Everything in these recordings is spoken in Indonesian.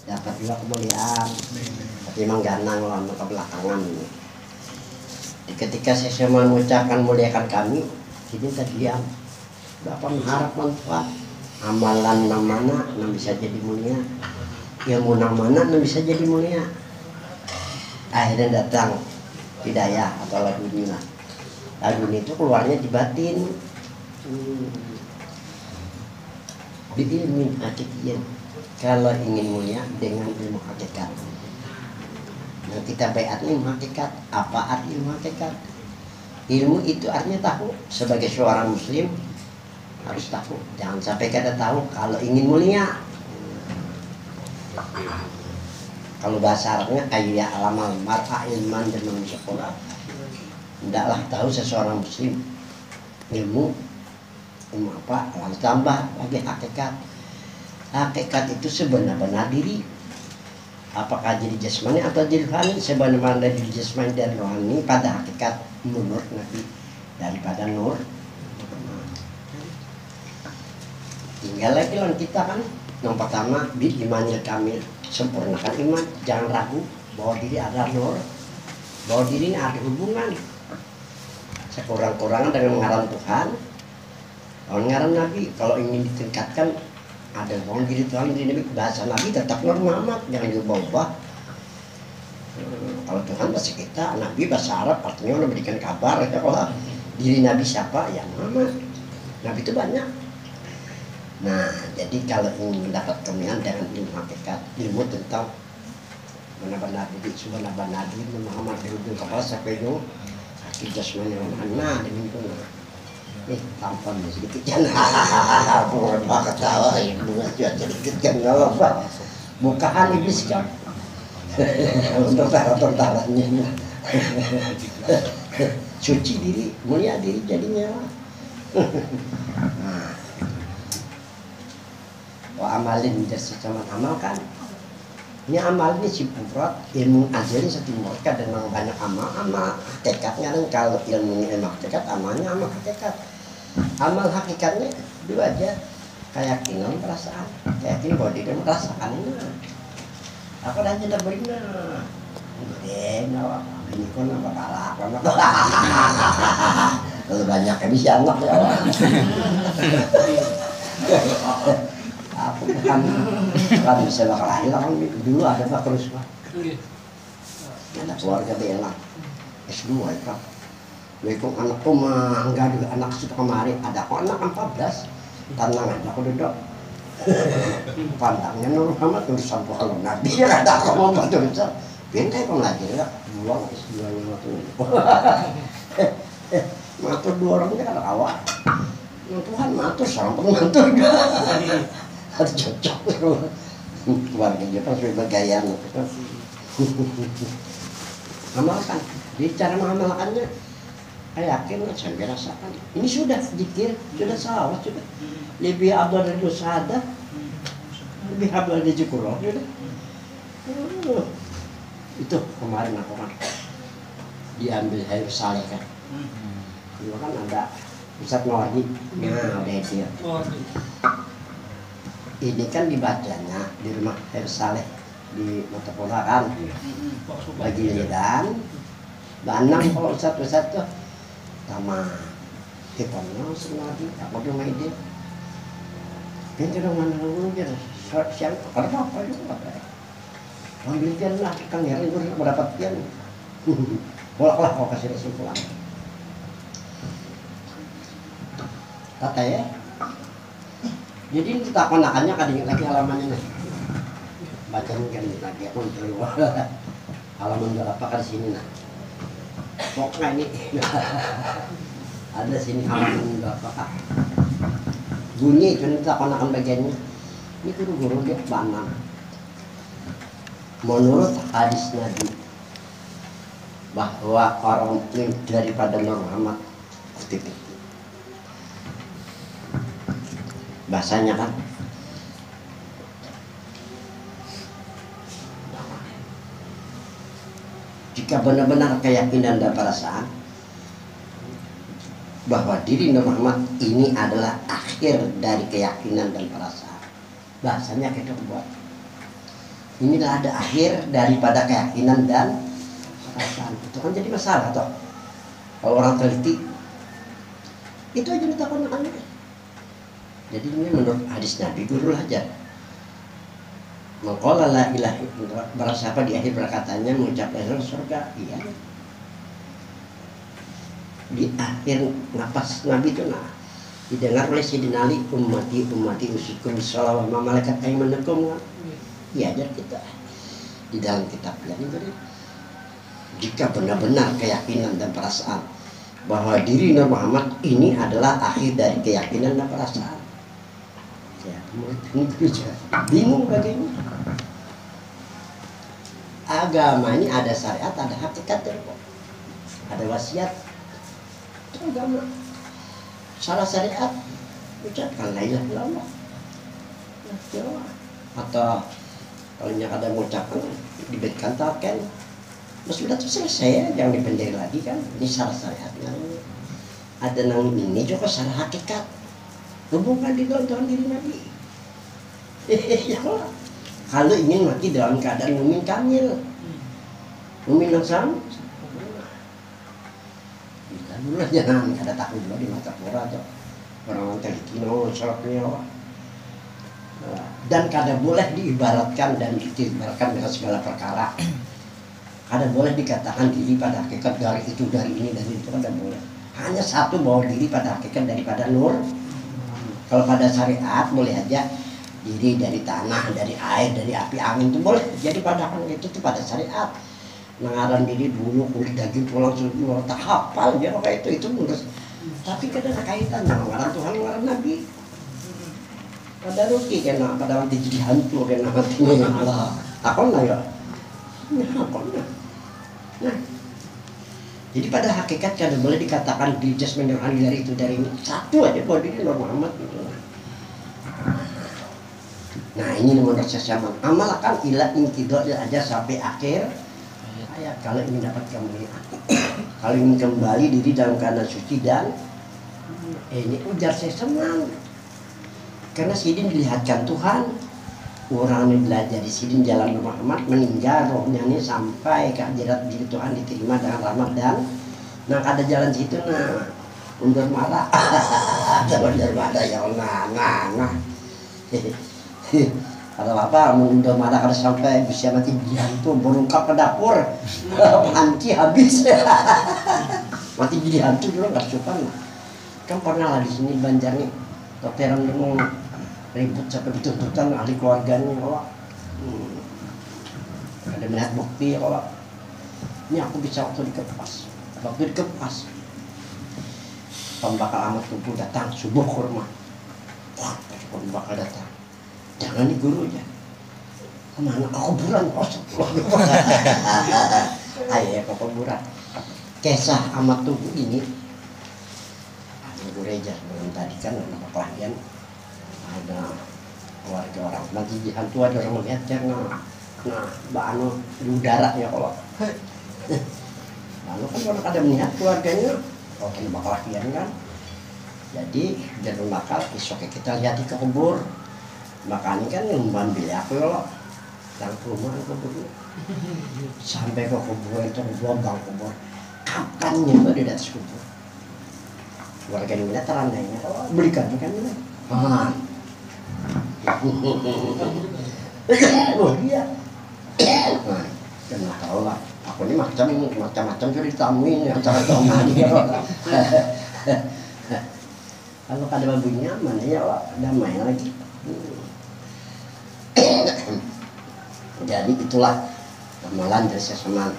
dapat juga kemuliaan, tapi memang ganang lama ke belakangan. Ketika saya mengucapkan muliakan kami, ini terdiam. Bapak mengharap manfaat, amalan namana yang bisa jadi mulia, ilmu namana yang bisa jadi mulia. Akhirnya datang hidayah atau ladunia. Ladunia itu keluarnya di batin. Biilmin hakikiyin. Kalau ingin mulia dengan ilmu hakikat. Nah, kita bayat ilmu hakikat. Apa arti ilmu hakikat? Ilmu itu artinya tahu. Sebagai seorang muslim harus tahu. Jangan sampai kita tahu kalau ingin mulia. Kalau bahasa Arabnya kaya alamal mar'a ilman dan manusia sekolah. Tidaklah tahu seseorang muslim ilmu apa lalu tambah bagi hakikat. Hakikat itu sebenar-benar diri. Apakah jadi jasmani atau jadi rohani? Sebenar-benar diri jasmani dan rohani pada hakikat menurut Nabi daripada nur. Tinggal lagi lawan kita kan. Yang pertama bil imanil kamil, sempurnakan iman, jangan ragu bahwa diri adalah nur, bahwa diri ini ada hubungan sekurang-kurangnya dengan ngaran Tuhan, ngaran Nabi. Kalau ingin ditingkatkan ada bahwa diri Tuhan, diri Nabi, bahasa Nabi tetap Nur Muhammad, jangan diubah-ubah. Kalau Tuhan bahasa kita, Nabi bahasa Arab, artinya memberikan kabar. Kalau diri Nabi siapa? Ya Muhammad. Nabi itu banyak. Nah, jadi kalau ingin mendapat kemuliaan dengan ilmu hakikat, ilmu tentang benar-benar diri, benar-benar diri Muhammad dari kepala sampai itu hati jasmani mana demikian. Tampan sedikit jangan. Apa ketawa bunga sedikit jangan apa. Bukaan iblis kan. Untuk taruhannya. Suci diri, mulia diri jadinya. Amalin jadi sama amalkan. Ini amal ini si pufrat ilmu ajari satu mereka dan memang banyak amal hakikatnya kan. Kalau ilmunya ilmu hakikat, amalnya amal hakikat. Amal hakikatnya dua aja, keyakinan perasaan, keyakinan bahwa dia merasakan ini. Aku dah tidak benar. Ini kan apa kalah, kalau banyak bisa anak ya. Aku kan bisa bakal lahir kan dulu ada pak terus pak. Ada keluarga bela S2 ya pak. Lekong anakku mah enggak juga anak sudah kemarin ada kok anak 14 tanang aja aku duduk. Pandangnya Nur Muhammad urusan kalau Nabi ya ada kok mau bantu urusan. Benteng pengajar ya buang S2 nya waktu. Matur dua orangnya kan awak. Tuhan matur sama pengantur. Harus cocok keluarga Jepang sebagai bergaya amalkan. Di cara mengamalkannya saya yakin saya rasakan ini sudah zikir, sudah salawat, sudah lebih abdul dari musahadah, lebih abdul dari zikrullah sudah. Itu kemarin aku kan diambil air saleh kan. Dulu kan ada Ustaz Mawardi, nah ada dia. Ini kan dibacanya di rumah Air Saleh di Matapola kan, bagi lidan, banang kalau Ustaz tuh, sama tipannya sengaja, aku rumah ide, pintu rumah dulu dia siang apa itu apa? Ambil pian lah, kang Herin itu mendapat pian, bolaklah kau kasih kesimpulan. Tata ya. Jadi kita konakannya kadang lagi halamannya nih. Baca mungkin lagi aku keluar. Halaman berapa kan sini nah. Pokoknya ini ada sini halaman berapa kak. Bunyi itu kita konakan bagiannya. Ini guru-guru dia banang. Menurut hadis Nabi bahwa orang muslim daripada Nur Muhammad titik. Bahasanya kan jika benar-benar keyakinan dan perasaan bahwa diri Nur Muhammad ini adalah akhir dari keyakinan dan perasaan, bahasanya kita buat inilah ada akhir daripada keyakinan dan perasaan. Itu kan jadi masalah toh. Kalau orang teliti itu aja ditakon aneh. Jadi ini menurut hadis Nabi guru aja. Maqala la ilaha illallah, barang siapa di akhir perkataannya mengucap la ilaha illallah surga, iya. Di akhir napas Nabi itu didengar oleh Sayyidina Ali, ummati usikum sholawat wa malaikat aimanukum. Iya ajar kita di dalam kitab ini tadi. Jika benar-benar keyakinan dan perasaan bahwa diri Nabi Muhammad ini adalah akhir dari keyakinan dan perasaan, ya bingung bagaimana agama ini ada syariat, ada hakikat, ada wasiat. Itu agama. Salah syariat ucapkan la ilaha illallah. Atau kalau yang ada mengucapkan diberikan token, sudah selesai, jangan dipendek lagi kan. Ini salah syariatnya. Ada nang ini juga salah hakikat. Hubungkan di dalam Tuhan diri Nabi. Ya Allah. Kalau ingin mati dalam keadaan mumin kamil, mumin yang sama. Dulu jangan ada takut dulu di mata pura aja. Orang teliti no sholatnya. Dan kada boleh diibaratkan dan diibaratkan dengan segala perkara. Kada boleh dikatakan diri pada hakikat dari itu, dari ini, dari itu, kada boleh. Hanya satu, bahwa diri pada hakikat daripada nur. Kalau pada syariat boleh aja diri dari tanah, dari air, dari api, angin itu boleh. Jadi pada itu pada syariat. Mengaran diri dulu kulit daging tulang semua tak hafal dia kayak itu menurut. Tapi kada ada kaitannya mengaran Tuhan mengaran Nabi. Pada rugi kena pada nanti jadi hantu kena hatinya Allah. Akon lah ya. Akon lah. Nah, jadi pada hakikat kada boleh dikatakan di jasmani rohani dari itu dari ini. Satu aja bahwa diri Nabi Muhammad gitu. Nah ini menurut saya amalkan ila intido aja sampai akhir. Ya, kalau ingin dapat kemuliaan, kalau ingin kembali diri dalam keadaan suci dan ini ujar saya senang karena Sidin dilihatkan Tuhan, orang yang belajar di Sidin jalan Muhammad meninggal rohnya ini sampai ke akhirat diri Tuhan diterima dengan rahmat dan nah ada jalan situ undur marah undur marah ya Allah kalau apa mengundur marah kalau sampai bisa mati jantung berungkap ke dapur panci habis mati jadi hantu dulu nggak suka kan pernah lah di sini Banjar nih dokter yang mau ribut sampai betul-betul ahli keluarganya kalau ada melihat bukti kalau ini aku bisa waktu dikepas pembakar amat tubuh datang subuh kurma wah pembakar datang jangan di gurunya kemana aku kuburan kosong ayo ke kuburan kisah amat tubuh ini ada gereja sebelum tadi kan ada kelahiran ada keluarga orang nanti di hantu ada orang melihat nah Mbak Anu di udara ya kalau lalu kan kalau ada melihat keluarganya kalau kan bakal kelahiran kan jadi jangan bakal besok kita lihat di kubur. Makanya kan ngembang bilik aku loh yang rumah kubur sampai ke kubur itu lubang kubur kapan nyampe di atas kubur warga ini terandainya belikan kan ini oh iya jangan tahu lah aku ini macam-macam sudah ditamuin yang cara tamuan kalau ada babunya mana ya damai lagi. Jadi itulah amalan dari seseman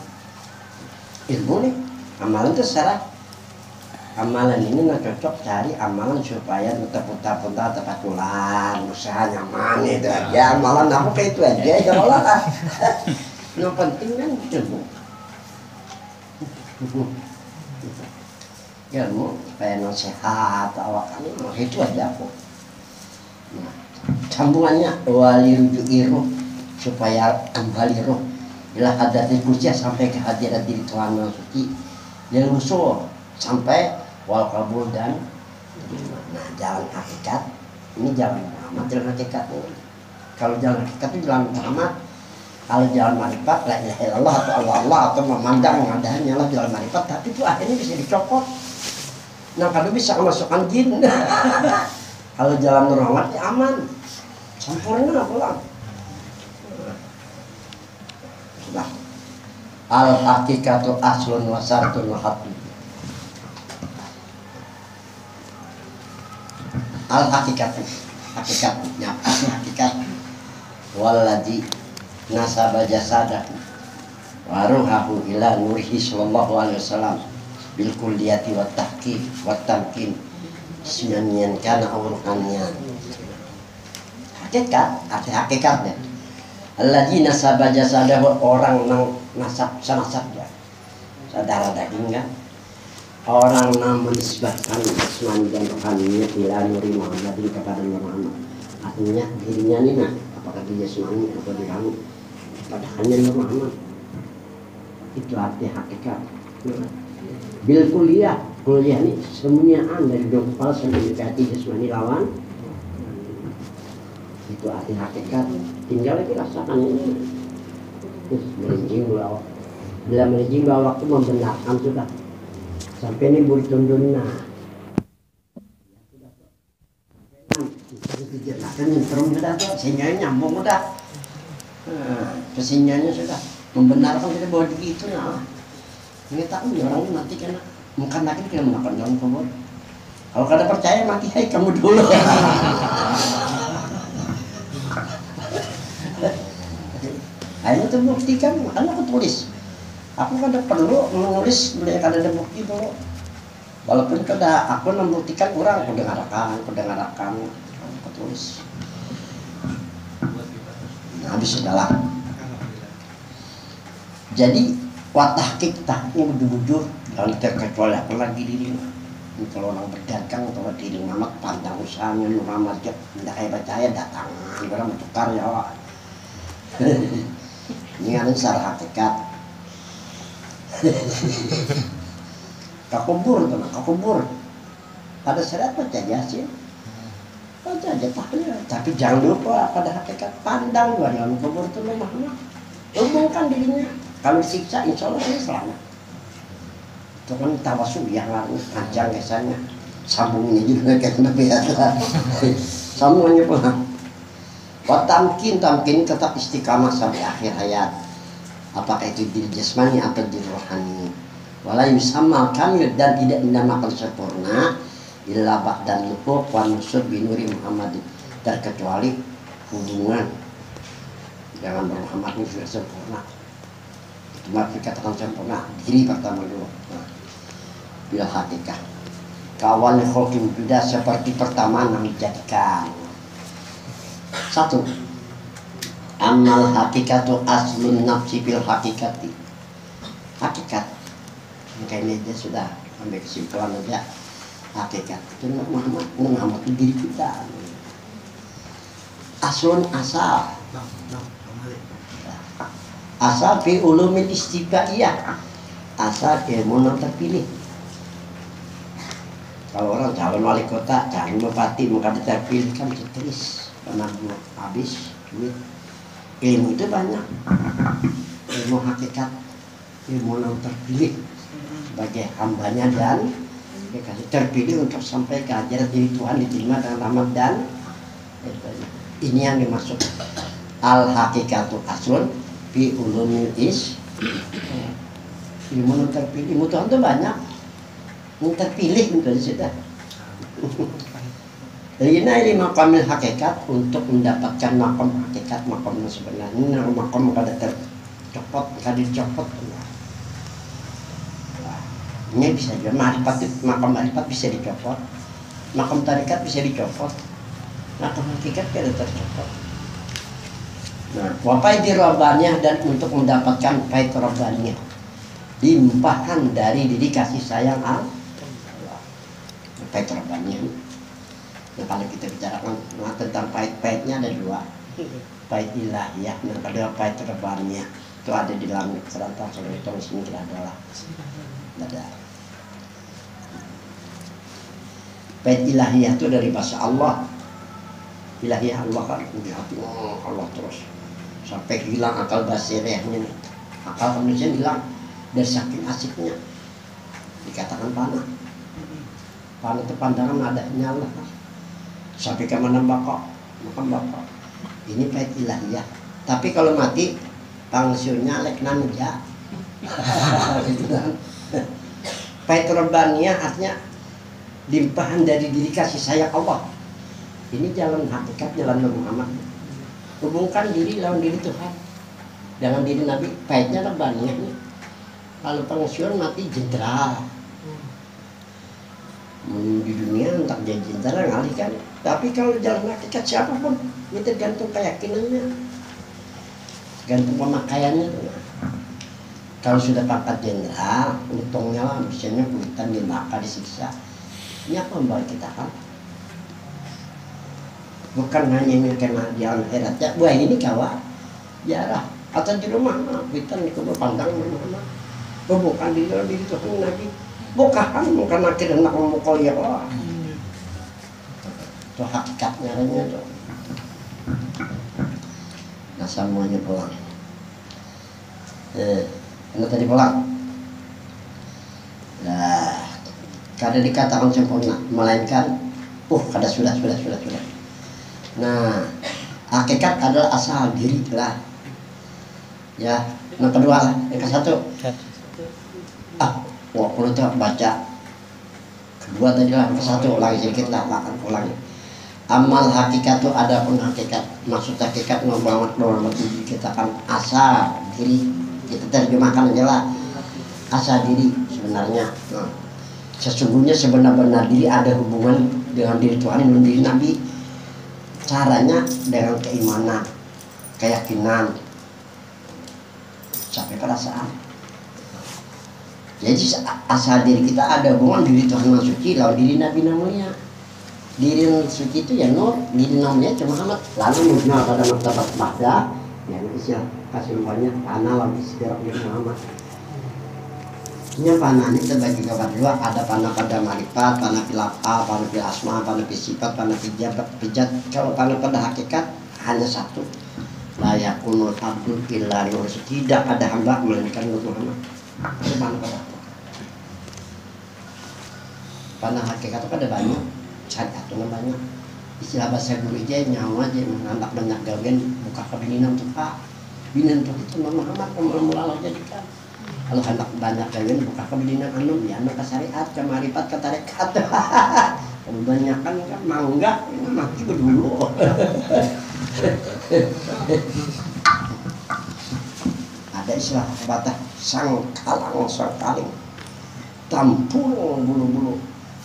ilmu nih. Amalan itu secara amalan ini cocok cari amalan supaya tetap tepat bulan usaha nyaman itu aja amalan aku kayak itu aja ya Allah. Yang penting kan ilmu ilmu supaya sehat awak itu aja aku. Nah, sambungannya wali rujuk iruh supaya kembali roh bila hadatil kursi sampai ke hadirat diri Tuhan yang suci yang usul sampai wal kabul dan nah jalan hakikat ini jalan Muhammad jalan hakikat ini. Kalau jalan hakikat itu jalan Muhammad Kalau jalan marifat, la ilaha illallah atau Allah atau memandang adanya lah jalan marifat, tapi itu akhirnya bisa dicopot. Nah kalau bisa masukkan jin. Kalau jalan Nur Muhammad ya aman, sempurna pulang. Sudah. Al hakikatu aslun wa syartun wa haqqun. Al hakikatu, hakikatnya apa hakikat? Walladzi nasaba jasadahu wa ruhahu ila nurihi sallallahu alaihi wasallam bil kulliyati wat tahqiq wat tamkin jismaniyan kana ruhaniyan. Hakikat, arti hakikatnya alladzi nasaba jasadahu, orang nang nasab sanasab ya, saudara daging kan, orang yang menisbahkan jasmani dan rohaninya ila nuri Muhammadin, kepada Muhammad. Artinya dirinya ini nah, apakah dia jasmani atau dirinya pada hanya Muhammad. Itu arti hakikat. Bil kuliah ini semuanyaan dari dokter sampai dekati jasmani lawan. Itu arti hakikat. Tinggal lagi rasakan ini. Merinjing bawa, bila merinjing bawa waktu membenarkan sudah. Sampai ini buri tundunna. Kan nyentrum sudah, sehingga nyambung sudah. Kesinyanya sudah membenarkan kita bahwa begitu nah. Ini tahu orang mati karena bukan lagi kita melakukan dalam kubur. Kalau kada percaya mati, hai kamu dulu. Ayo tuh buktikan, makanya aku tulis. Aku kada perlu menulis, beliau kada ada bukti dulu. Walaupun kada aku membuktikan kurang, aku dengarkan, aku tulis. Nah, habis sudahlah. Jadi watahkik tahnya bujur dan terkecuali apa lagi diri. Kalau orang berdagang atau diri Muhammad pandang usahanya Muhammad ya, tidak kayak percaya datang, orang bertukar ya. Ini kan secara hakikat. Kakubur. Pada syarat baca Yasin. Baca aja tahlil. Tapi jangan lupa pada hakikat pandang dua dalam kubur itu Muhammad. Hubungkan dirinya. Kalau disiksa insya Allah dia selamat. Itu kan tawasul yang harus panjang kesannya. Sambungnya juga kayak biasa. Sambungannya pulang. Tamkin tetap istiqamah sampai akhir hayat. Apakah itu diri jasmani atau diri rohani. Wala yusammal kamil, dan tidak dinamakan sempurna illa ba'dan luhur wa nusur binuri Muhammad, terkecuali hubungan dengan Muhammad ini sudah sempurna. Itu maka dikatakan sempurna diri pertama dulu. Nah, bila hakikat kawal khotim sudah seperti pertama yang dijadikan. Satu, amal hakikatu aslun nafsi bil hakikati. Hakikat, makanya dia sudah ambil kesimpulan aja. Hakikat itu Muhammad itu diri kita. Aslun asal. Asal fi ulumil istiqaiyah. Asal ilmu yang terpilih. Kalau orang calon wali kota, calon bupati, maka terpilih kan tertulis. Karena habis duit. Ilmu itu banyak. Ilmu hakikat, ilmu yang terpilih sebagai hambanya dan dikasih terpilih untuk sampai ke ajaran diri Tuhan, diterima dengan rahmat dan ini yang dimaksud al hakikatu aslun fi ulumil is. Ilmu yang terpilih, ilmu Tuhan itu banyak. Yang terpilih untuk sudah. Lina ini makamil hakikat, untuk mendapatkan makam hakikat, makam yang sebenarnya. Ini makam kada tercopot, kada dicopot. Ini bisa juga marifat, makam marifat bisa dicopot, makam tarikat bisa dicopot, makam hakikat kada tercopot. Nah, wapai dirobanya, dan untuk mendapatkan pahit robanya, limpahan dari diri kasih sayang Allah. Pahit robanya. Nah, kalau kita bicarakan tentang pahit-pahitnya ada dua, pahit ilahiyah dan kedua pahit rebaniah. Itu ada di dalam serantau Solo itu di sini kita adalah ada. Pahit ilahiyah itu dari bahasa Allah. Ilahiyah Allah kan di hati Allah terus sampai hilang akal basirahnya. Akal manusia hilang dari saking asiknya. Dikatakan panah. Panah itu pandangan ada nyala. Sampai ke mana bakok, makan bakok. Ini pahit ilahiyah. Tapi kalau mati pensiunnya lek nanja. Gitu kan. Pahit rabbaniyah artinya limpahan dari diri kasih sayang Allah. Ini jalan hakikat, jalan Nabi Muhammad. Hubungkan diri lawan diri Tuhan. Dengan diri Nabi, pahitnya rabbaniyahnya. Kalau pensiun mati jenderal. Di dunia entah jadi jenderal ngalihkan. Tapi kalau jalan hakikat siapapun, ini tergantung keyakinannya, tergantung pemakaiannya tuh. Kalau sudah pangkat jenderal, untungnya lah misalnya kulitan di neraka disiksa. Ini apa membawa kita kan? Bukan hanya mikirin di akhirat ya, wah ini kawan jarah atau di rumah, kulitan di kubur pandang mana? Bukan di dalam diri Tuhan lagi, bukan akhirnya nak memukul ya Allah. Itu hakikatnya tuh. Nah semuanya pulang. Ini tadi pulang. Nah, kada dikatakan sempurna, melainkan, kada sudah. Nah, hakikat adalah asal diri lah. Ya, yang kedua lah, yang ke satu. Perlu tuh baca. Kedua tadi lah, ke satu ulangi sedikit lah, makan ulangi. Amal hakikat itu ada pun hakikat. Maksud hakikat Muhammad kita kan asal diri. Kita terjemahkan aja lah, asal diri sebenarnya. Sesungguhnya sebenar-benar diri ada hubungan dengan diri Tuhan dan diri Nabi. Caranya dengan keimanan, keyakinan, sampai perasaan. Jadi asal diri kita ada hubungan diri Tuhan yang suci lawan diri Nabi namanya. Diri yang suci itu ya Nur, diri namanya cuma Muhammad. Lalu mengenal pada martabat mahda, ya istilah kasih banyak panah lagi setiap Muhammad. Ini panah ini terbagi kepada dua, ada panah pada marifat, panah filafah, panah fil asma, panah fil sifat, panah pijat. Kalau panah pada hakikat hanya satu. La yakunul abdu illa nur, tidak ada hamba melainkan Nur Muhammad. Itu panah pada apa? Panah hakikat itu ada banyak, syariat itu banyak. Istilah bahasa guru aja nyawa aja menambah banyak gawian buka kebininam tuh Pak. Binan tuh itu Nur Muhammad mula-mula jadikan. Kalau hendak banyak gawian buka kebininam anu ya anu ke syariat, ke marifat, ke tarekat. Kebanyakan kan mangga mati dulu. Ada istilah kata sang kaling tampung bulu-bulu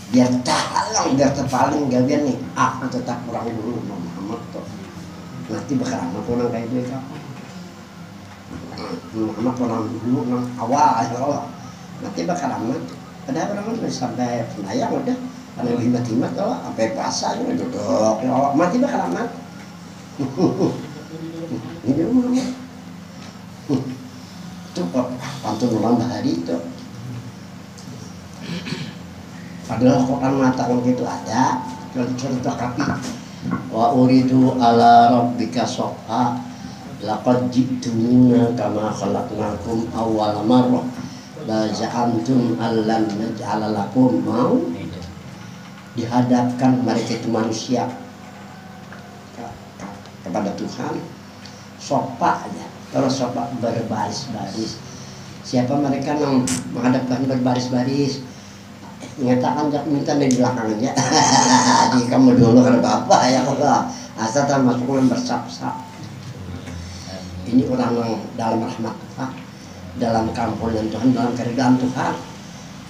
biar talang biar terpaling gawian nih aku tetap kurang dulu Muhammad tuh nanti bakal amat orang kayak gue kan Muhammad orang dulu nang awal aja nanti bakal amat ada orang sampai penayang udah karena himat-himat kalau sampai puasa duduk ya mati bakal amat ini Muhammad itu kok pantun ulang bahari itu padahal Quran mengatakan gitu ada contoh kapi wa uridu ala rabbika sofa laqad ji'tumuna kama khalaqnakum awwal marrah la ja'antum allan naj'ala lakum mau dihadapkan mereka itu manusia kepada Tuhan sofa aja. Kalau sofa berbaris-baris, siapa mereka yang menghadapkan berbaris-baris? Mengatakan jak minta dari belakangnya. Jadi kamu dulu kan bapak ya Allah. Asal termasuk yang bersap-sap. Ini orang yang dalam rahmat Tuhan, dalam kampunan Tuhan, dalam keridhaan Tuhan.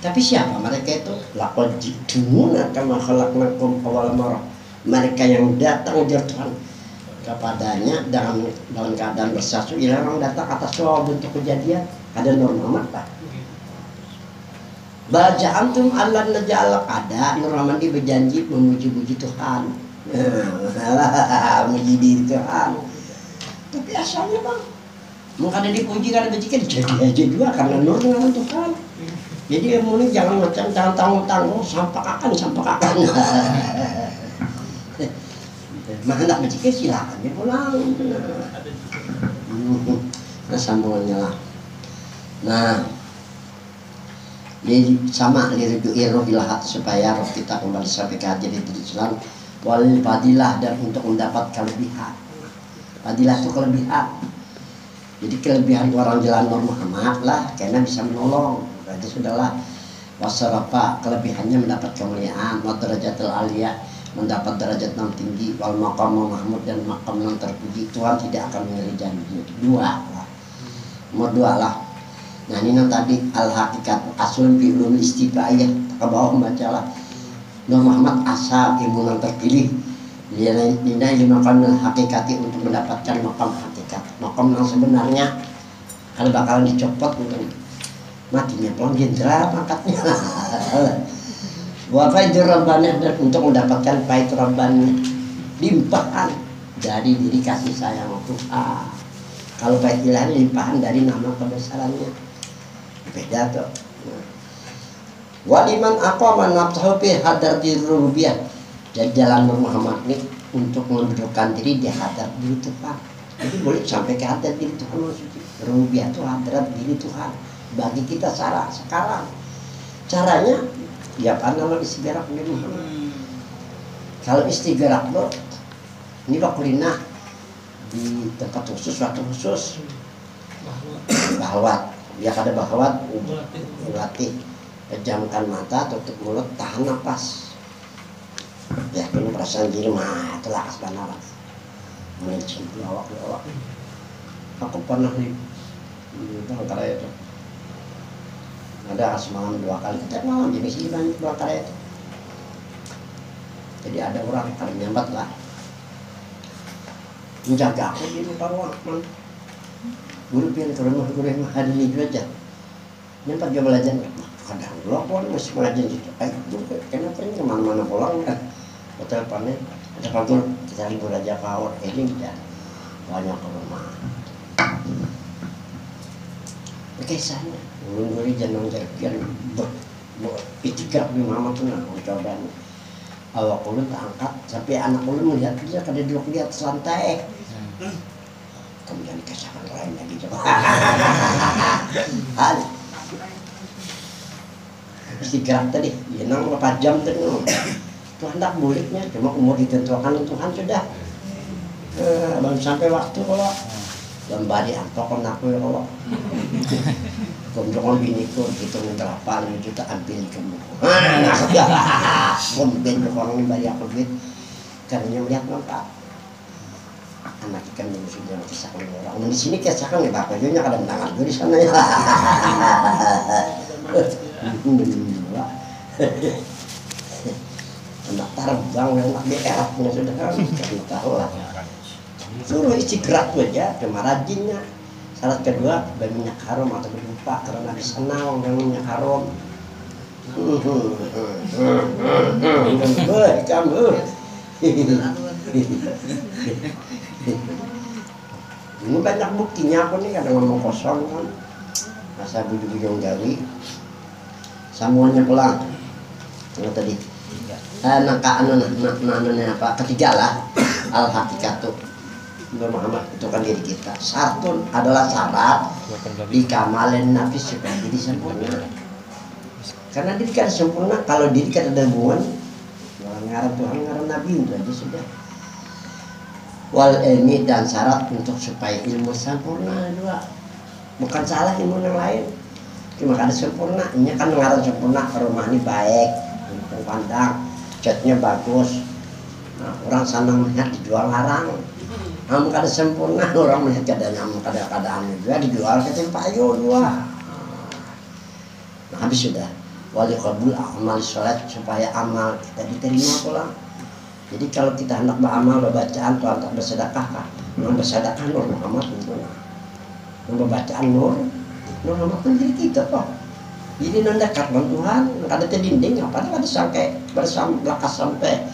Tapi siapa mereka itu? Laqad ji'tumuna kama khalaqnakum awwal marrah. Mereka yang datang dari Tuhan kepadanya dalam keadaan bersatu. Ialah orang datang atas suatu bentuk kejadian. Ada Nur Muhammad Pak. Baca antum Allah naj'alak ada Nur Muhammad berjanji memuji-muji Tuhan. Muji diri Tuhan. Tapi asalnya Bang, mau kada dipuji kada dipuji jadi aja juga karena Nur dengan Tuhan. Jadi ilmu ini jangan macam jangan tanggung-tanggung sampak akan. Maka hendak berjikir silakan dia pulang. Nah sambungannya lah. Nah jadi sama liruju'i rohil haq, supaya roh kita kembali sampai ke hati Islam, wal fadilah, dan untuk mendapat kelebihan. Fadilah itu kelebihan. Jadi kelebihan orang jalan Nur Muhammad lah, karena bisa menolong. Berarti sudahlah. Wasarafa, kelebihannya mendapat kemuliaan. Wa darajatul aliyah, mendapat derajat yang tinggi. Wal maqam mahmud, dan makam yang terpuji. Tuhan tidak akan memberi janji. Dua lah. Nomor dua lah. Nah ini yang tadi al-haqiqat asul fi ulum istifaiyah, ke bawah membacalah Nur Muhammad asa ilmu yang terpilih Nina ilmu hakikati, untuk mendapatkan makam hakikat, makam yang sebenarnya kalau bakalan dicopot untuk matinya pelang jenderal pangkatnya. Wa faidur rabbani, dan untuk mendapatkan faid rabbani, limpahan dari diri kasih sayang Tuhan. Kalau faid ilahi limpahan dari nama kebesarannya, beda tuh. Waliman aqama nafsahu fi hadratir rububiyah, dan jalan Nur Muhammad ini untuk mendudukkan diri di hadrat diri Tuhan. Jadi boleh sampai ke hadrat diri Tuhan maksudnya. Rububiyah itu hadrat diri Tuhan. Bagi kita sekarang caranya ya analog istighraq Nur Muhammad. Kalau istighraq lo ini bakulina di tempat khusus, waktu khusus, bahwat ya kada bahwat berlatih pejamkan mata, tutup mulut, tahan nafas, ya penuh perasaan diri mah telah asbana mencim lawak. Aku pernah di Bangkarai itu ada semalam 2 kali, kita malam jadi sih banyak Bangkarai itu. Jadi ada orang kalau nyambat lah menjaga aku di depan ruangan. Guru pian ke rumah guru yang hari ini aja. Nyambat dia belajar kadang lopon masih belajar gitu. Guru kenapa ini kemana-mana pulang kan? Hotel panen ada pagi kita libur aja power ini dan banyak ke rumah. Oke sana, guru jangan jarkian itikaf di mama tuh nak coba. Awak ulun tak angkat sampai anak ulun melihat dia kada duduk di atas lantai. Kemudian kesakan lain lagi coba. Istiqrat tadi, yenang 4 jam tadi. Itu hendak buliknya, cuma umur ditentukan Tuhan sudah. Belum sampai waktu kalau lembari antokon aku ya kalau. Kemudian biniku hitung berapa 5 juta ambil kamu. Kemudian orang lembari aku duit, karena melihat manfaat. Anak ikan dulu sudah kisahkan orang. Di sini kisahkan ya bapak juga kadang tangan gue di sana ya. Anak terbang yang nak BR punya sudah kan tahu lah. Suruh isi gerak aja, cuma rajinnya. Syarat kedua berminyak harum atau berlupa karena bisa naung dengan minyak harum. Kamu. Ini banyak buktinya aku nih kadang ngomong kosong kan. Masa bujung-bujung jari. Sambungannya pulang. Yang tadi. Apa? Ketiga lah. Al-haqiqatu. Nur Muhammad itu kan diri kita. Satu adalah syarat di kamalin nafis supaya diri sempurna. Karena diri kan sempurna kalau diri kan ada hubungan. Ngarang Tuhan, ngarang Nabi udah aja sudah. Wal ilmi, dan syarat untuk supaya ilmu sempurna dua. Bukan salah ilmu yang lain, cuma kada sempurna. Ini kan ngarang sempurna, rumah ini baik, pandang, catnya bagus. Nah, orang senang melihat dijual larang. Namun kada sempurna, orang melihat keadaan juga dijual ke tempayo dua. Nah, habis sudah. Wali qabul amal sholat, supaya amal kita diterima pula. Jadi kalau kita hendak beramal, berbacaan atau hendak bersedekah, yang bersedekah Nur Muhammad itu. Yang berbacaan Nur Muhammad pun diri kita toh. Jadi mendekat dengan Tuhan, kada terdinding apa ada sampai bersama sampai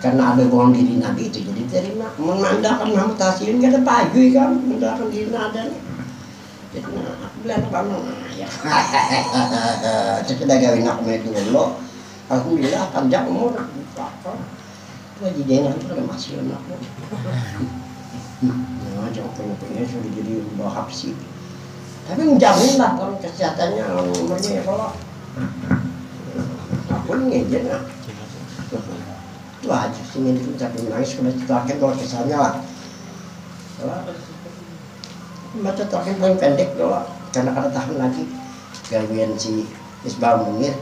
karena ada golongan diri Nabi itu jadi terima. Menandakan nama tahsilin kada pagi kan, menandakan diri ada nih. Jadi aku bilang apa ya. Sudah gawin aku itu dulu. Alhamdulillah panjang umur. Wajib jangan ada masih aku. Nah, jangkauannya sudah jadi bahap sih. Tapi menjamin lah kalau kesehatannya, umurnya ya kalau aku ngejen lah. Itu aja sih itu sampai menangis kena terakhir kalau kesannya lah. Baca terakhir paling pendek doang karena ada tahun lagi gawian si Isbal Munir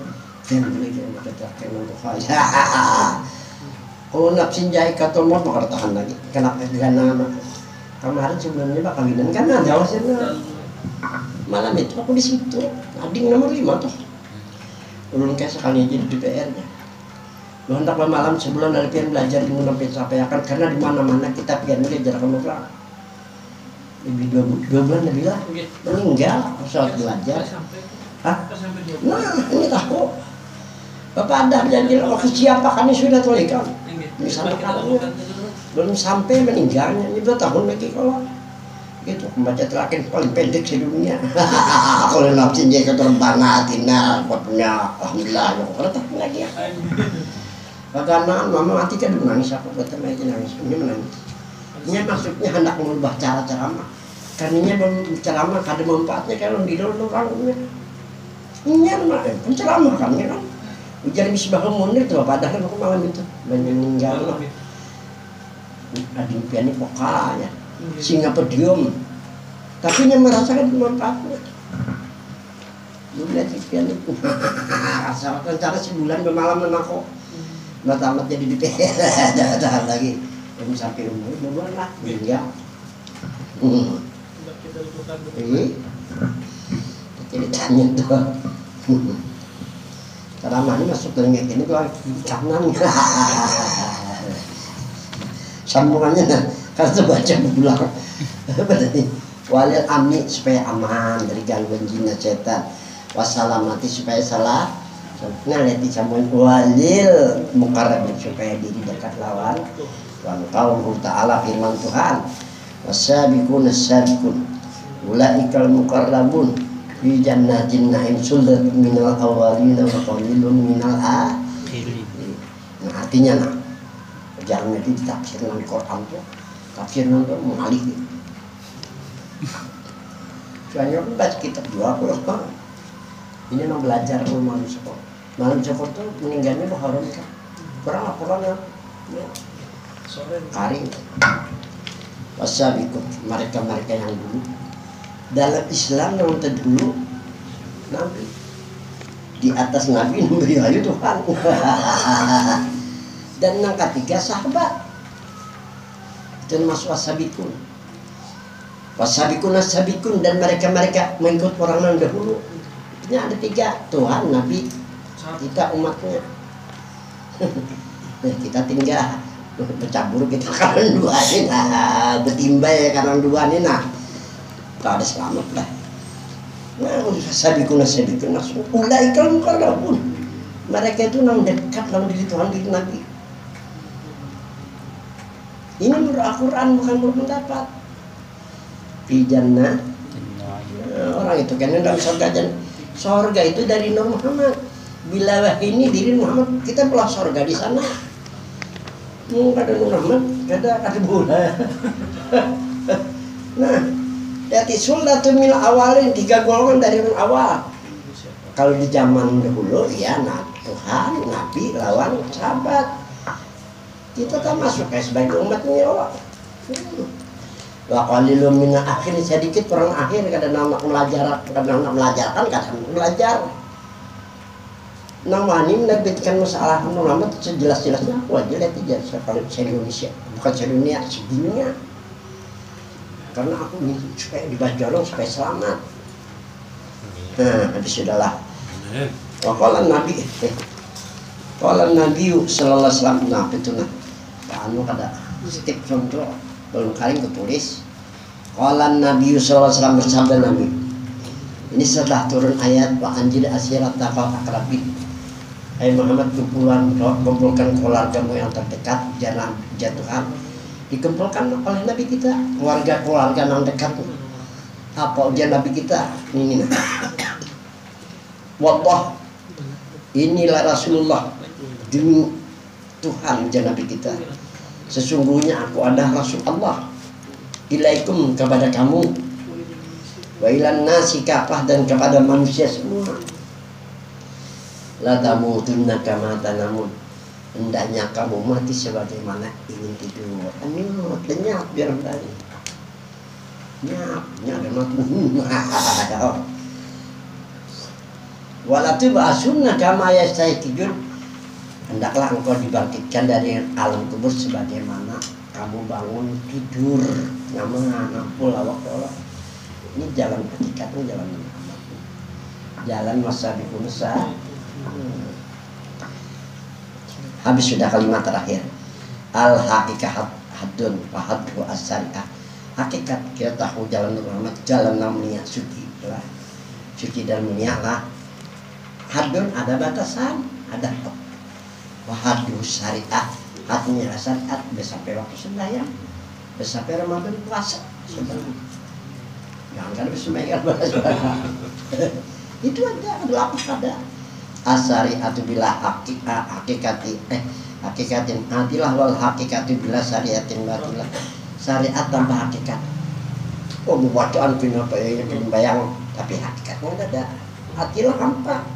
dan beli dia baca terakhir untuk saya. Kalau nafsin jahit kata mau bakal tahan lagi. Kenapa karena kemarin sebelumnya bakal kawinan kan ada alasannya. Malam itu aku di situ, ading nomor 5 tuh. Ulun kayak sekali aja di DPR-nya. Lo hendak malam sebulan dari pian belajar di sampai sampai akan karena di mana-mana kita pian belajar kamu pulang. Lebih 2 bulan lebih lah meninggal saat belajar. Hah? Nah ini tahu. Bapak ada janji oh siapa kami sudah tulikan. Misalnya kalau belum sampai meninggalnya ini 2 tahun lagi kalau itu membaca terakhir paling pendek di dunia. Kalau nafsin dia keterbangan tina buatnya alhamdulillah kalau tak lagi ya. Karena mama mati kan menangis aku buat teman itu nangis ini menangis. Ini maksudnya hendak mengubah cara ceramah. Karenanya ceramah ada manfaatnya kalau di dalam orangnya. Ini mah penceramah kan ya kan. Ujar Misbah Munir tuh padahal aku malam itu meninggal lah. Adik piani vokalnya singa podium tapi yang merasakan manfaatnya lu lihat piani asal cara sebulan bermalam aku nggak tamat jadi di PH ada lagi belum sampai umur 2 bulan lah meninggal ceritanya tuh ceramah ini masuk telinga ini tuh kanan sambungannya karena baca pulang berarti walil amni supaya aman dari gangguan jin dan setan wasalamati supaya salah nah lihat disambung walil mukarrabin supaya diri dekat lawan wa qauluhu ta'ala firman Tuhan wasabiqun as-sabiqun ulaikal muqarrabun fi jannatin na'im sullatun minal awwalina wa qalilun minal akhirin. Nah artinya nah jangan itu ditafsirkan Quran tuh tafsirkan tuh mengalih soalnya aku baca kitab juga aku lupa ini mau belajar malam sekolah tuh meninggalnya haram kan kurang laporan ya kari wasabiqun mereka yang dulu dalam Islam yang terdulu Nabi di atas Nabi memberi wahyu Tuhan dan yang ketiga sahabat dan masuk wasabiqun wasabiqun dan mereka mengikut orang yang dahulu. Ini ada 3 Tuhan, Nabi, kita umatnya. Kita tinggal bercampur kita karena 2 ini nah, bertimbang karena 2 ini nah tak ada selamat lah. Nah wasabiqun ulaikal muqarrabun mereka itu nang dekat nang diri Tuhan diri Nabi. Ini menurut Al-Quran bukan menurut pendapat. Di jannah orang itu kan dalam surga itu dari Nur Muhammad. Bila ini diri Muhammad kita belah surga di sana. Ada Nur Muhammad, ada bola. Nah, dari sullatun min awalin 3 golongan dari awal. Kalau di zaman dahulu ya nah Tuhan, Nabi lawan sahabat. Kita tak masuk sebagai umatnya Allah. Wa qalilun min akhir sedikit orang akhir kadang nak mengajarkan kadang belajar. Namanya menerbitkan masalah Muhammad sejelas-jelasnya aku aja lihat aja kalau se-Indonesia bukan se-dunia sedunia. Karena aku ingin supaya dibaca orang supaya selamat. Nah, habis sudahlah. Wa qala Nabi sallallahu alaihi wasallam nah itu nah anu kada setiap contoh belum kali ketulis qala Nabi sallallahu alaihi wasallam bersabda Nabi ini setelah turun ayat wa anjir asyirat taqal akrabin hai Muhammad kumpulkan keluargamu yang terdekat jangan jatuhan dikumpulkan oleh Nabi kita keluarga yang dekat apa ujian Nabi kita ini wallah inilah Rasulullah demi Tuhan ujian Nabi kita sesungguhnya aku adalah Rasul Allah ilaikum kepada kamu, wa ilan nasi kafah dan kepada manusia semua. La tamutunna kama tanamun, hendaknya kamu mati sebagaimana ingin tidur. Anyut, lenyap biar tadi. Nyap ada mati. Walatu ba'asunna kama yastayqidun, hendaklah engkau dibangkitkan dari alam kubur sebagaimana kamu bangun tidur. Nyaman, nampul awak-awak. Ini jalan hakikatnya, jalan Muhammad. Jalan wasabiqun sa. Habis sudah kalimat terakhir. Al haqiqah hadun wa hadhu as-syariah. Hakikat kita tahu jalan Muhammad, jalan namanya suci lah. Suci dan mulia lah. Hadun ada batasan, ada wahadu syariat, artinya syariat sampai waktu sembahyang, sampai Ramadan puasa sebenarnya. Jangan kan sembahyang itu ada ada. Asyariatu bila hakikatin adilah wal hakikatu bila syariatin batilah. Syariat tanpa hakikat. Oh, bacaan pin apa ya bayang, tapi hakikatnya enggak ada. Adilah hampa.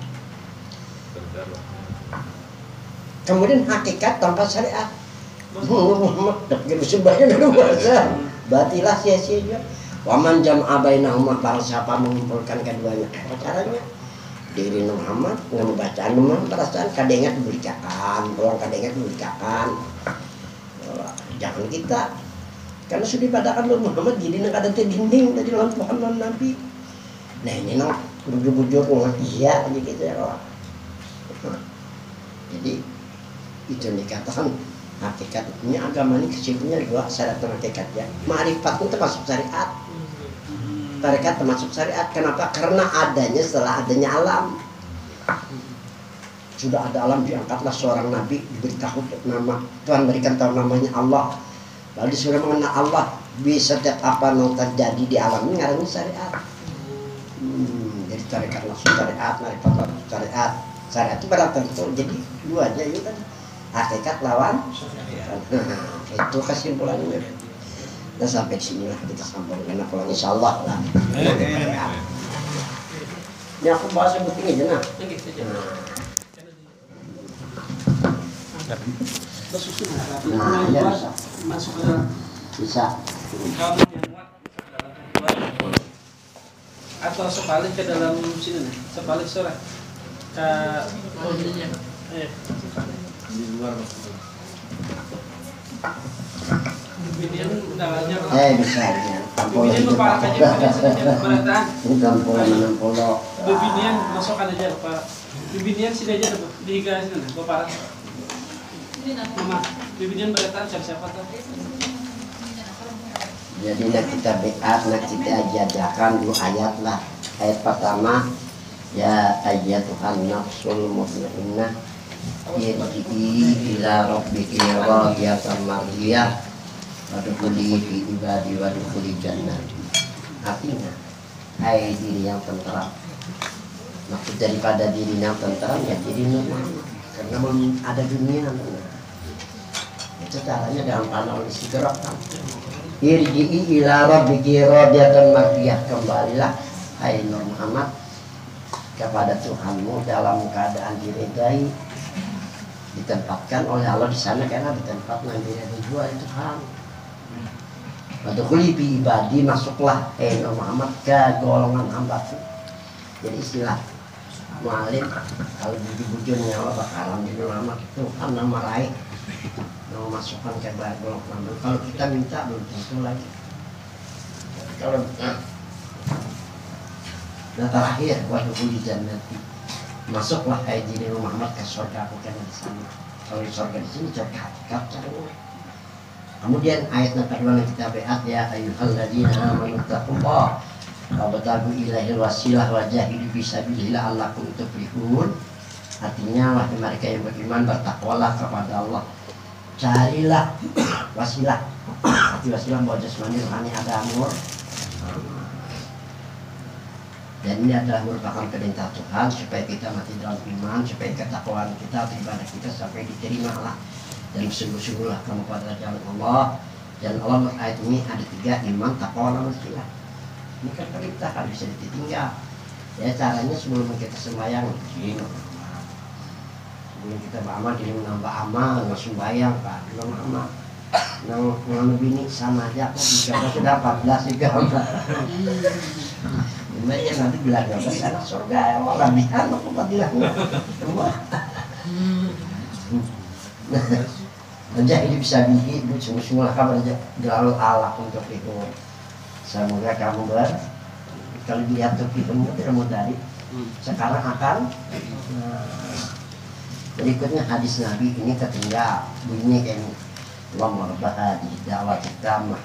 Kemudian hakikat tanpa syariat. Muhammad dapat sembahyang dan puasa. Batilah sia-sia juga. Waman jam'a bainahuma, barang siapa mengumpulkan keduanya. Apa caranya? Diri Muhammad dengan bacaan Muhammad perasaan kadengat diberikan, orang kadengat diberikan. Jangan kita. Karena sudah dipadakan Muhammad jadi nak ada dinding dari lampuan Nabi. Nah ini nak bujur-bujur iya aja gitu ya. Jadi itu dikatakan hakikatnya agama ini kesimpulannya dua syarat hakikat ya. Ma'rifat itu termasuk syariat. Tarekat termasuk syariat. Kenapa? Karena adanya setelah adanya alam. Sudah ada alam, diangkatlah seorang nabi, diberitahu nama Tuhan, berikan tahu namanya Allah. Lalu disuruh mengenal Allah. Bisa setiap apa yang terjadi di alam ini ngarangnya syariat. Jadi tarekat langsung syariat, ma'rifat langsung syariat. Syariat itu pada tentu, jadi dua aja itu kan hakikat lawan itu kesimpulannya. Dan sampai sini lah kita sambungkan pulang insyaallah lah. Ini aku bahas yang penting aja nah. Nah, ya bisa. Masuk ke dalam. Bisa. Atau sebalik ke dalam sini nih, sebalik surat. Di luar Bisa ya. Bibinian lupa aja pemerataan. Bukan pola menempolo. Bibinian masukkan aja Pak. Bibinian sini aja di gas ini Bapak. Mama, bibinian pemerataan siapa tuh? Jadi nak kita beat, nak kita ajarkan dua ayat lah. Ayat pertama, ya ayyatuhan nafsul mutmainnah irji'i ila rabbiki radiyatan mardiyah wadkhuli fi ibadi wadkhuli jannati. Artinya, hai diri yang tentram. Maksud daripada diri yang tentram ya diri normal. Karena ada dunia. Itu caranya dalam pandangan istiqraq. Irji'i ila rabbiki radiyatan mardiyah, kembalilah hai Nur Muhammad kepada Tuhanmu dalam keadaan diridai, ditempatkan oleh Allah di sana karena ditempatkan diridai dua itu Tuhan. Wadkhuli fi ibadi, masuklah hai Nur Muhammad ke golongan hambaku. Jadi istilah mualim kalau bujur-bujurnya Allah bakalan di Muhammad Tuhan nama raih mau masukkan ke golongan hamba. Kalau kita minta belum tentu lagi. Kalau nah terakhir wadkhuli jannati, masuklah hai diri Muhammad ke surga aku kan di sana. Kalau di surga di sini surga hakikat caranya. Kemudian ayat yang kedua yang kita beat ya ayyuhalladzina amanu taqullaha wabtagu ilaihil wasilah wajahidu fisabilillah la'allakum tuflihun. Artinya wahai mereka yang beriman, bertakwalah kepada Allah, carilah wasilah. Arti wasilah bahwa jasmani rohani ada amur. Dan ini adalah merupakan perintah Tuhan supaya kita mati dalam iman, supaya ketakwaan kita, ibadah kita sampai diterima Allah. Dan sungguh-sungguhlah kamu pada jalan Allah, Dan Allah ayat ini ada 3, iman, takwa, amal istilah. Ini kan perintah kan bisa ditinggal. Ya caranya sebelum kita sembahyang, sebelum kita beramal, jadi menambah amal, nggak sembahyang kan, belum amal. Nang bini sama aja, kok bisa sudah 14 juga. Sebenarnya nanti bilang 12 anak surga, ya mau labihan, aku padilahnya. Aja ini bisa bikin, semua kabar aja galau Allah untuk itu. Semoga kamu kalau dilihat tuh filmnya tidak mau dari sekarang akan. Berikutnya hadis Nabi ini ketinggal bunyi kayak ini. Allahumma rabb hadhihi da'wati tammah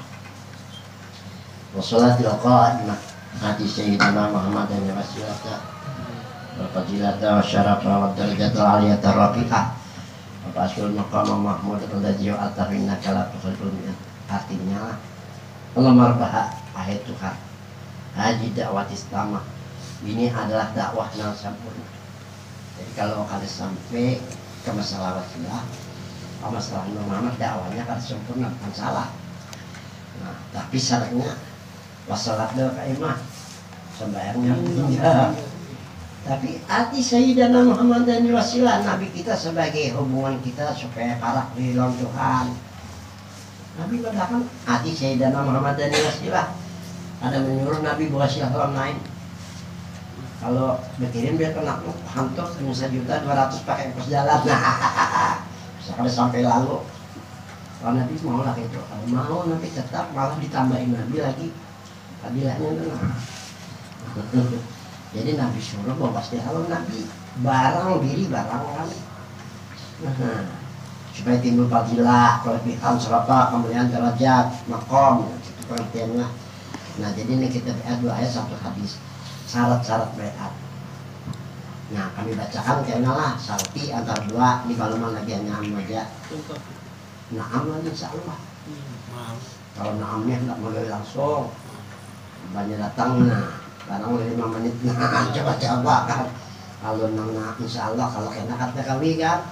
wa salatil qa'imah hadis sayyidina Muhammad dan wasilata wa fadilata wa syarafa wa darajatul aliyata rafiqah wa asyul maqam mahmud alladhi yu'ata innaka la tukhliqul mi'ad. Artinya Allahumma rabb ahai Tuhan hadhihi da'wati tammah, ini adalah dakwah yang sempurna. Jadi kalau kalian sampai ke masalah wasilah, masalah Muhammad dakwahnya kan sempurna, bukan salah. Nah, tapi syaratnya wassalat qaimah, sembahyangnya tinggal. Tapi hati Sayyidina Muhammad dan wasilah Nabi kita sebagai hubungan kita supaya parah di dalam Tuhan. Nabi katakan hati Sayyidina Muhammad dan wasilah. Ada menyuruh Nabi berwasilah orang lain. Kalau berkirim biar kena hantuk 1.200.000 pakai kos jalan. Nah, kalau sampai lalu, kalau Nabi mau lah itu, kalau mau Nabi tetap malah ditambahin Nabi lagi, fadilahnya nah. Jadi Nabi suruh bawa pasti kalau Nabi barang diri barang kan, supaya timbul fadilah, kelebihan, serapa, kemuliaan derajat, makom, itu pengertiannya. Nah jadi ini kita lihat 2 ayat 1 hadis. Syarat-syarat baiat. Nah kami bacakan kayaknya lah salti antara 2 di balaman lagi hanya aja. Naam lah insya Allah. Kalau naamnya nggak mulai langsung banyak datang, nah barang 5 menit, nah coba-coba kan. Kalau nang insya Allah kalau kena kata kami kan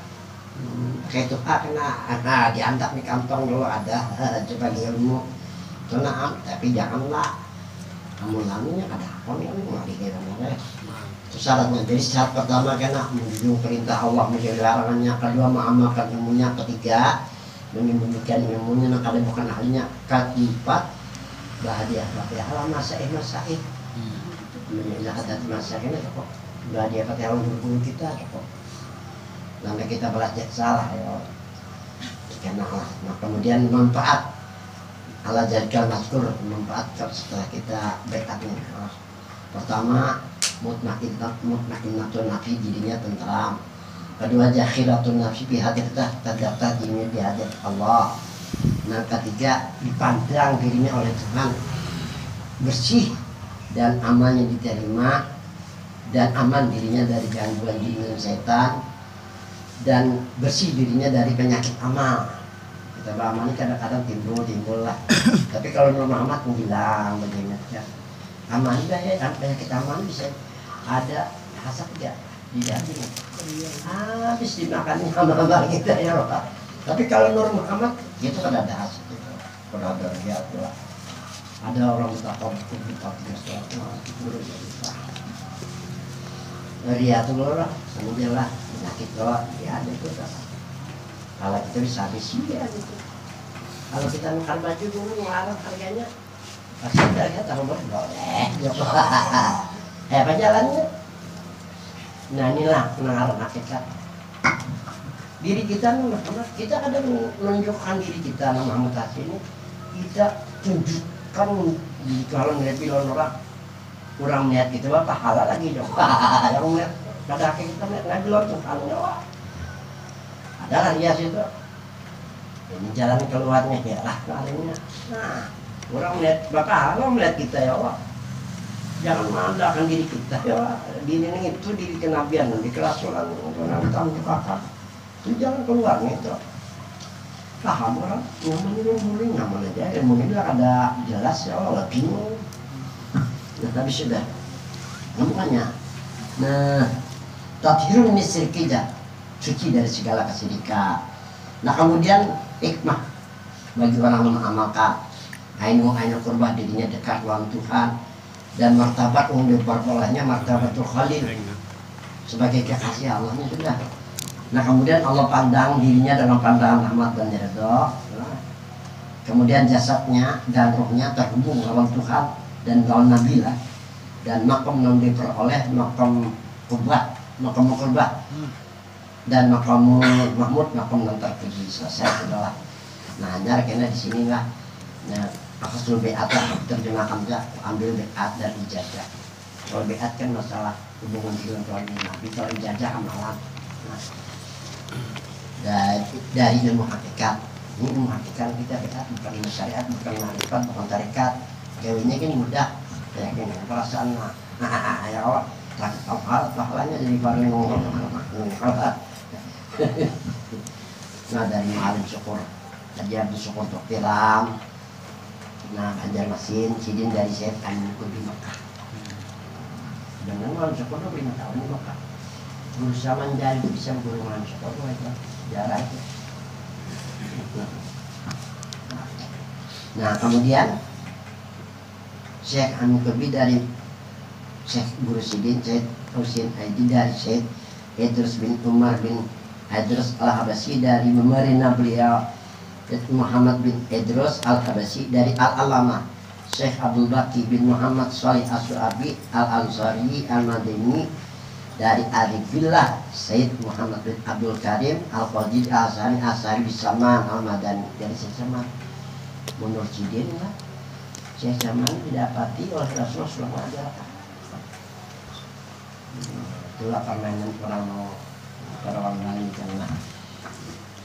kayak itu kena diantak di kantong dulu ada coba ilmu itu naam, tapi janganlah kamu lalunya ada apa nih nggak dikira mana itu syaratnya. Jadi syarat pertama kena menjunjung perintah Allah, menjadi larangannya, kedua mengamalkan ilmunya, ketiga menyembunyikan ilmunya nah kalian bukan ahlinya, keempat bahagia alam masaih ada masaihnya kok bahagia fatihah guru kita kok sampai kita belajar salah ya karena nah kemudian manfaat ala jadikan maskur, manfaat setelah kita baiatnya. Pertama mutmainnatun nafsi, dirinya tentram. Kedua jakhiratun nafsi bihadirah, terdaftar dirinya di hadirat Allah. Nah ketiga dipandang dirinya oleh Tuhan bersih dan amalnya diterima dan aman dirinya dari gangguan jin dan setan dan bersih dirinya dari penyakit amal. Kita beramal ini kadang-kadang timbul lah. Tapi kalau Nur Muhammad menghilang bagaimana? Amal juga ya, penyakit amal bisa ada hasad enggak di daging. Habis dimakannya amal kita ya Pak. Tapi kalau Nur Muhammad itu kan ada hasad itu. Kalau ada riak lah. Ada orang takut di partinya itu riak tuh lah, kemudian lah penyakit doa ya ada itu. Kalau kita bisa habis ya gitu. Kalau kita makan baju dulu ngelarang harganya, pasti udah ya tahu boleh. Apa jalannya? Nah inilah pengaruh hakikat. Diri kita kita ada menunjukkan diri kita nama mutasi ini. Kita tunjukkan kalau ngeliat film orang kurang niat gitu apa pahala lagi dong. Yang ngeliat pada akhir kita ngeliat film Tuhan doang. Adalah hias itu ini jalan keluarnya ya lah larinya. Nah orang melihat bapak Allah melihat kita ya Allah, jangan mandangkan diri kita ya Allah. Diri ini itu diri kenabian di kerasulan orang tamu kakak itu jalan keluarnya itu paham orang nyaman aja ilmu ini ada jelas ya Allah bingung. Nah tapi sudah namanya nah tathirun min syirki, suci dari segala kesyirikan. Nah kemudian hikmah bagi orang mengamalkan ainul qurbah, dirinya dekat dengan Tuhan, dan martabat yang diperolehnya martabatul khalil sebagai kekasih Allahnya sudah. Nah kemudian Allah pandang dirinya dengan pandangan rahmat dan ridho. Kemudian jasadnya dan rohnya terhubung lawan Tuhan dan lawan Nabi lah. Dan makom yang diperoleh makom qurbah, dan makom mahmud, makom yang terpuji. Selesai sudah lah. Nah hanya karena di sini lah. Nah akhsul beat lah terjemahkan aja, ambil beat dari ijazah. Kalau beat kan masalah hubungan dengan Tuhan Nabi, kalau ijazah amalan. Nah, dari ilmu hakikat, ini ilmu hakikat kita beat, bukan ilmu syariat, bukan ma'rifat, bukan tarekat. Kawinnya kan mudah, ya kan perasaan. Ya Allah, pahalanya jadi paling nah dari alim syukur, ajar bersyukur untuk tiram. Nah, ajar mesin, sidin dari Syekh Aminuddin di Mekah. Dengan malam syukur 5 tahun di Mekah. Berusaha menjadi bisa guru malam syukur itu jarang itu. Nah, kemudian Syekh Aminuddin dari Syekh Guru Sidin, Syekh Husin Aidi dari Syekh Idrus bin Umar bin Idrus Al-Habasyi dari memerintah beliau Muhammad bin Idrus Al-Habasyi dari Al-Allamah Syekh Abdul Baqi bin Muhammad Shalih As-Su'abi Al-Ansari Al-Madini dari Arifillah Sayyid Muhammad bin Abdul Karim Al-Qadir Al-Asari Asari Bisaman Al-Madani dari Syekh Saman. Menurut Sidin lah Syekh Saman didapati oleh Rasulullah SAW. Itulah permainan orang lain karena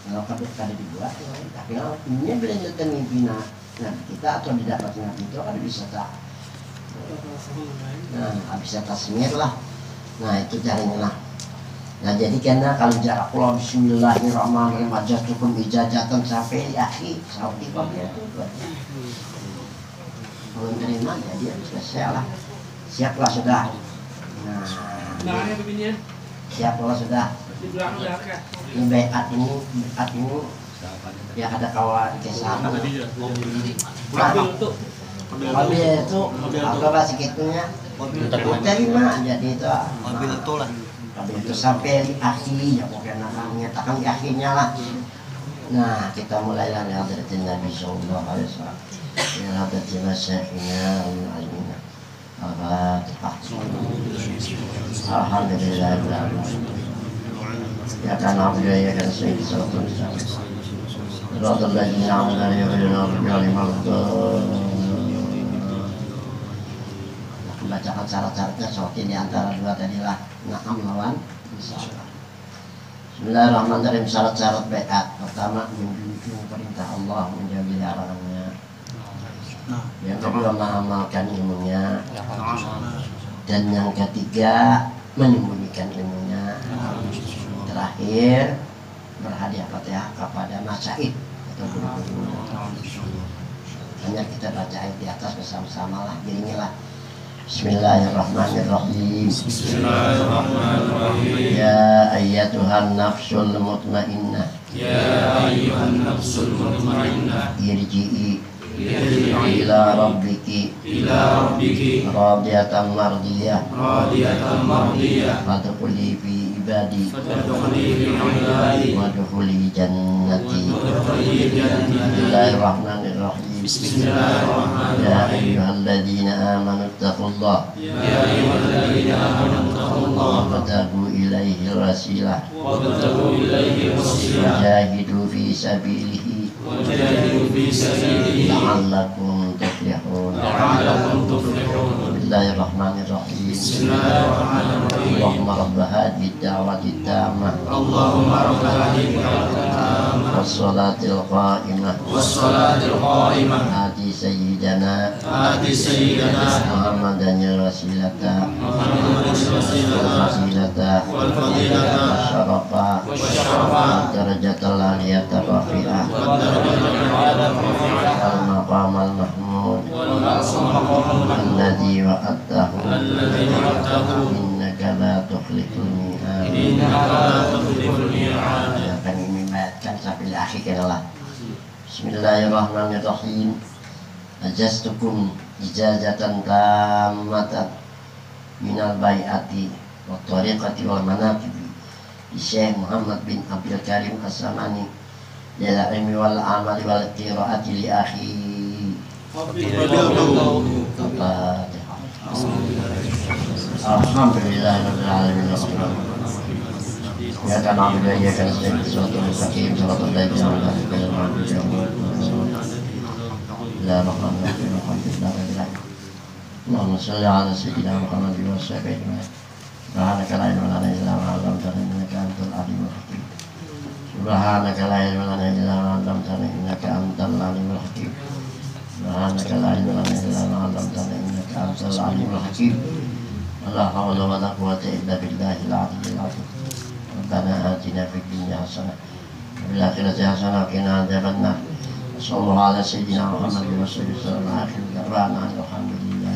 kalau kada dibuat, tapi kalau ini bila nyetan mimpi nah kita atau didapat nabi itu kan bisa tak, bisa tasmir lah. Nah itu caranya lah. Nah jadi karena kalau jarak pulau Bismillahirrahmanirrahim aja cukup ijazatan sampai di akhir Saudi dia itu kalau menerima jadi selesai lah, siaplah sudah. Nah siaplah sudah. Ini beat ini ya ada kawan kesan. Mobil itu apa bahasa gitunya? Terima jadi itu. Mobil itu lah. Mobil itu sampai di akhir ya mungkin akan menyatakan di akhirnya lah. Nah kita mulailah dari Nabi Sallallahu Alaihi Wasallam. Ya dari masyaykhnya alimina. Alhamdulillah. Ya kan Abu ya kan Sayyid Sallallahu Alaihi Wasallam. Rasulullah Nabi dari membacakan syarat-syaratnya seperti di antara dua tadi lah. Na'am lawan insyaallah. Bismillahirrahmanirrahim. Syarat-syarat baiat. Pertama menjunjung perintah Allah, menjauhi larangannya. Yang kedua mengamalkan ilmunya. Dan yang ketiga menyembunyikan ilmunya. Terakhir berhadiah-hadiah kepada masyaikh atau guru-guru. Hanya kita baca ayat di atas bersama-sama lah, ginilah. Bismillahirrahmanirrahim. Bismillahirrahmanirrahim. Ya ayyatuhan nafsul mutmainnah. Ya ayyuhan nafsul mutmainnah. Irji'i ila rabbiki radiyatan mardiyah fadkhuli fi ibadi wadkhuli jannati. Bismillahirrahmanirrahim. Ya ayyuhalladzina amanu taqullaha wabtaghu ilaihi wasilah wajahidu fi sabilihi la'allakum tuflihun. Bismillahirrahmanirrahim. Allahumma rabba hadhihi ad-da'wati tammah was-salatil qa'imah ati sayyidana Muhammadan wasilata wal fadilata wasyarafa darajatal aliyata rafi'ah al-maqam al-mahmud alladhi wa'adtahu innaka la tukhliful mi'ad. Akan ini membacakan sampai akhir lah. Bismillahirrahmanirrahim. Ajastukum ijazatan tammatan minal bai'ati wa tariqati wal manaqibi Syekh Muhammad bin Abdul Karim As-Samani lil ilmi wal amali wal qiraati li akhi. Alhamdulillahirabbil alamin. Ya kana abdu ya kana sayyid sallallahu alaihi wasallam la rahman Allahumma shalli ala sayyidina Muhammad wa sallam. Subhanaka la ilma lana illa ma 'allamtana innaka antal alimul hakim. Subhanaka la ilma lana illa ma 'allamtana innaka antal alimul hakim. Subhanaka la ilma lana illa ma 'allamtana innaka antal alimul hakim. La hawla wa la quwwata illa billahil 'aliyyil 'azim. Rabbana atina fid dunya hasanah wa fil akhirati hasanah wa qina adzabannar. Sallallahu ala sayyidina Muhammad wa sallam. Akhir da'wana alhamdulillah.